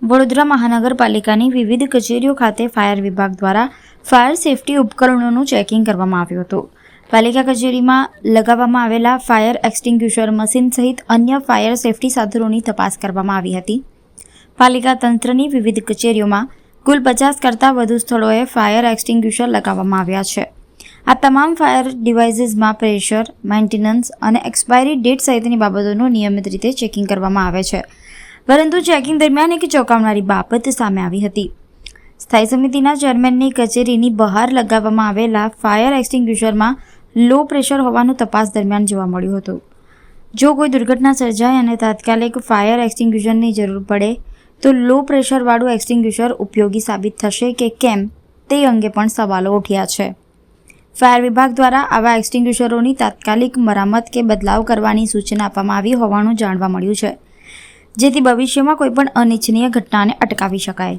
વડોદરા મહાનગરપાલિકાની વિવિધ કચેરીઓ ખાતે ફાયર વિભાગ દ્વારા ફાયર સેફટી ઉપકરણોનું ચેકિંગ કરવામાં આવ્યું હતું. પાલિકા કચેરીમાં લગાવવામાં આવેલા ફાયર એક્સટિંગ્યુશર મશીન સહિત અન્ય ફાયર સેફટી સાધનોની તપાસ કરવામાં આવી હતી. પાલિકા તંત્રની વિવિધ કચેરીઓમાં કુલ 50 કરતાં વધુ સ્થળોએ ફાયર એક્સટિંગ્યુશર લગાવવામાં આવ્યા છે. આ તમામ ફાયર ડિવાઇસીસમાં પ્રેશર, મેન્ટેનન્સ અને એક્સપાયરી ડેટ સહિતની બાબતોનું નિયમિત રીતે ચેકિંગ કરવામાં આવે છે. પરંતુ ચેકિંગ દરમિયાન એક ચોંકાવનારી બાબત સામે આવી હતી. સ્થાયી સમિતિના ચેરમેનની કચેરીની બહાર લગાવવામાં આવેલા ફાયર એક્સટિંગ્યુશરમાં લો પ્રેશર હોવાનું તપાસ દરમિયાન જોવા મળ્યું હતું. જો કોઈ દુર્ઘટના સર્જાય અને તાત્કાલિક ફાયર એક્સટિંગ્યુશરની જરૂર પડે તો લો પ્રેશરવાળું એક્સટિંગ્યુશર ઉપયોગી સાબિત થશે કે કેમ તે અંગે પણ સવાલો ઉઠ્યા છે. ફાયર વિભાગ દ્વારા આવા એક્સટિંગ્યુશરોની તાત્કાલિક મરામત કે બદલાવ કરવાની સૂચના આપવામાં આવી હોવાનું જાણવા મળ્યું છે, જેથી ભવિષ્યમાં કોઈપણ અનિચ્છનીય ઘટનાને અટકાવી શકાય.